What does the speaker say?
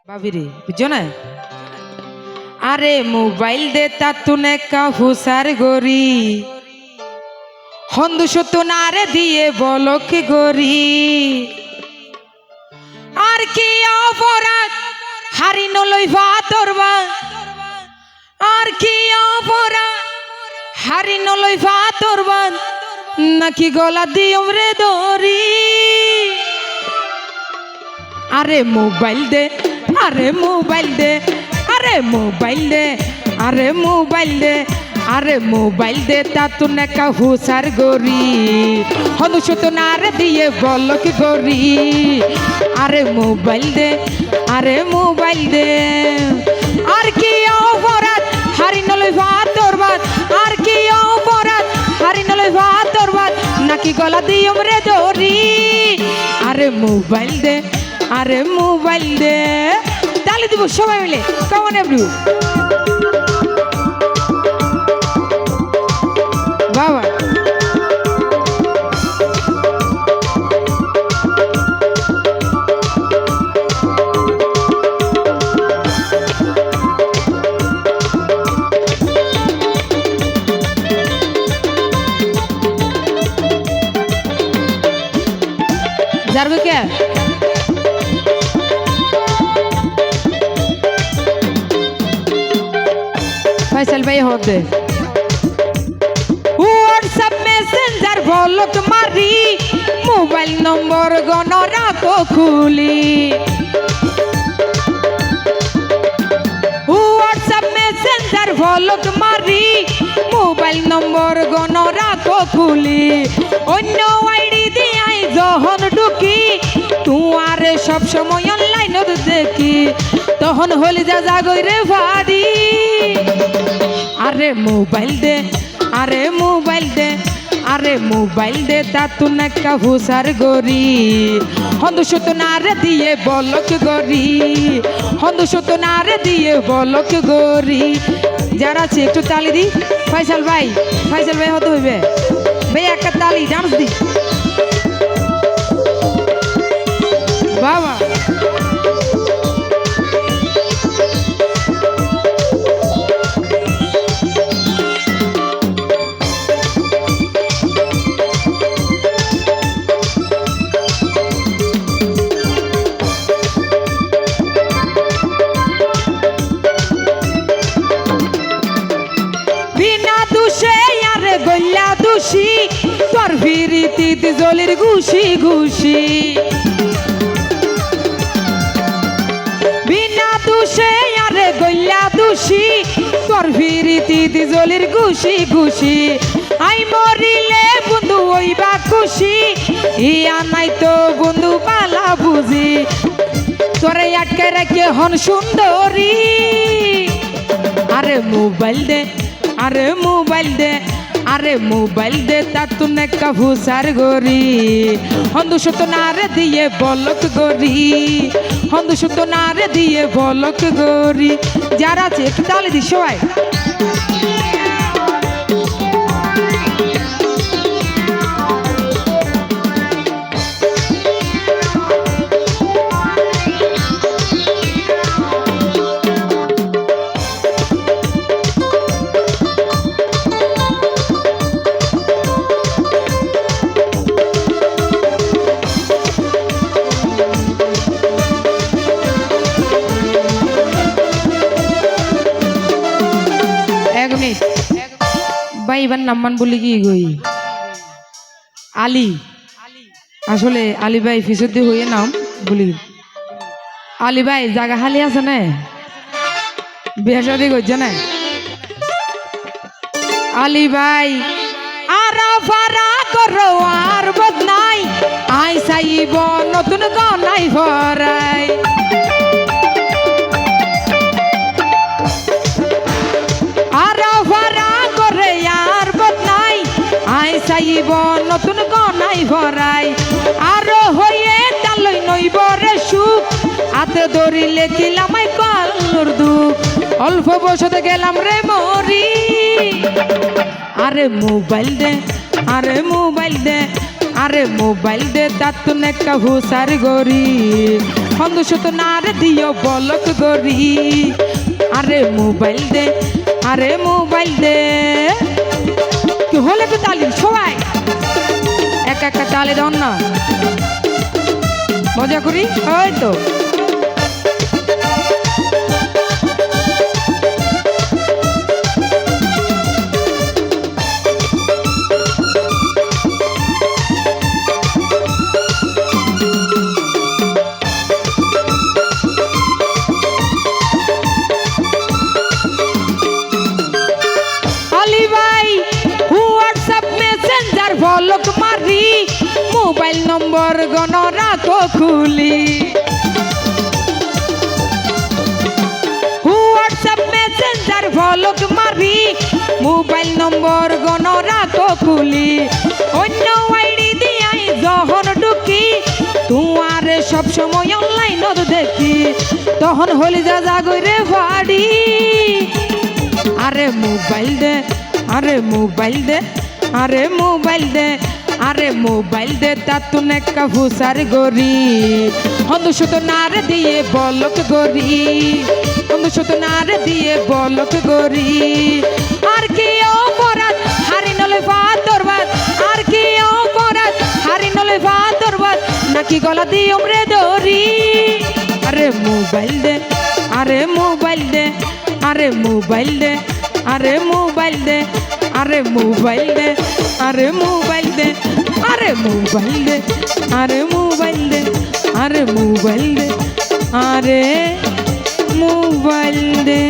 বাবিরে বুঝছো না? আরে মোবাইল দে তা তুনে কাহুসার গরি হন্দু সত্য নারে দিয়ে বলো কি গরি আর কি অপরাধ হারি নলই ভাতরবা আর কি অপরাধ হারি নলই ভাতরবা নাকি গলা দিয়ম রে দরি আরে মোবাইল দে আরে মোবাইল দে আরে মোবাইল দে আরে মোবাইল দে আরে মোবাইল দে তা তুনে কাহুসার গরি হনু সুত নারে দিয়ে বলো কি গরি আরে মোবাইল দে আরে মোবাইল দে আর কি অপরাধ হারি নলই ভাতর ভাত আর কি অপরাধ হারি নলই ভাতর ভাত নাকি গলা দিয়ম রে দরি আরে মোবাইল দে আরে মোবাইল দে তালি দিব সবাই মিলে কেমন এভরি বাবা যাবে কে फैसल भाई होते व्हाट्सएप मैसेंजर बोलो तुम्हारी मोबाइल नंबर गणरा को खुली व्हाट्सएप मैसेंजर बोलो तुम्हारी मोबाइल नंबर गणरा को खुली অন্য আইডি দিয়াই যখন ঢুকি তোমারে সব সময় অনলাইনত দেখি তখন হলি যা জাগই রে ভারি আরে মোবাইল দে আরে মোবাইল দে আরে মোবাইল দে তা তুনে কাহুসার গরি হন্দু সুত নারে দিয়ে বলক গরি হন্দু সুত নারে দিয়ে বলক গরি যারা আছে একটু তালি দি ফয়সাল ভাই হতে হইবে ভাই একটা তালি ডান্স দি বাবা গল্লা দোষী তোর ভিরিতি জলির ঘুষি ঘুষি বিনা দোষে আরে গল্লা দোষী তোর ভিরিতি জলির ঘুষি ঘুষি আই মরিলে বন্ধু ওইবা খুশি ইয়া নাই তো বন্ধু পালা বুঝি তোরে আটকে রাখে হন সুন্দরী আরে মোবাইল দে আরে মোবাইল দে আরে মোবাইল দে তা তুনে কাহুসার গরি হন্দু সুত নারে দিয়ে বলক গরি হন্দু সুত নারে দিয়ে বলক গরি যারা আছে একটু তালি দি সবাই ভাই এবার নাম্মান বলি কি গই আলী আসলে আলী ভাই ফিসর দিয়ে হয়ে নাম বলি আলী ভাই জায়গা খালি আছে না বিয়ে শাদী করছে না আলী ভাই আর ফারা করো আর বদনাই আই সাইব নতুন গনাই ভরাই চাইব নতুন গনাই ভরাই আরো হয়ে তালই নইব রে সুখ হাতে ধরিলে কিলামাই কলুর দুঃখ অল্প বসতে গেলাম রে মরি আরে মোবাইল দে আরে মোবাইল দে আরে মোবাইল দে দাতুন একটা হুসার গরি সন্দেশ তো না রে দিও বলক গরি আরে মোবাইল দে আরে মোবাইল দে কি হলে তো তালি সবাই একা একা তালে দাও না মজা করি ওই তো বলক মারি মোবাইল নম্বর গণ রাখো খুলি হোয়াটসঅ্যাপ মেসেঞ্জার বলক মারি মোবাইল নম্বর গণ রাখো খুলি অন্য আইডি দিয়াই যখন ঢুকি তোমার সব সময় অনলাইনত দেখি তখন হলি যা জাগরে বাড়ি আরে মোবাইল দে আরে মোবাইল দে আরে মোবাইল দে আরে মোবাইল দে তাতুন একটা হুসার গরি সন্দেশ তো না রে দিয়ে বলক গরি সন্দেশ তো না রে দিয়ে বলক গরি আর কি অপরাধ হারি নলে ভাতর ভাত আর কি অপরাধ হারি নলে ভাতর ভাত নাকি গলা দিয়ে ওমরে দরি আরে মোবাইল দে আরে মোবাইল দে আরে মোবাইল দে আরে মোবাইল দে আরে মোবাইল দে আরে মোবাইল দে আরে মোবাইল দে আরে মোবাইল দে আরে মোবাইল দে আরে মোবাইল দে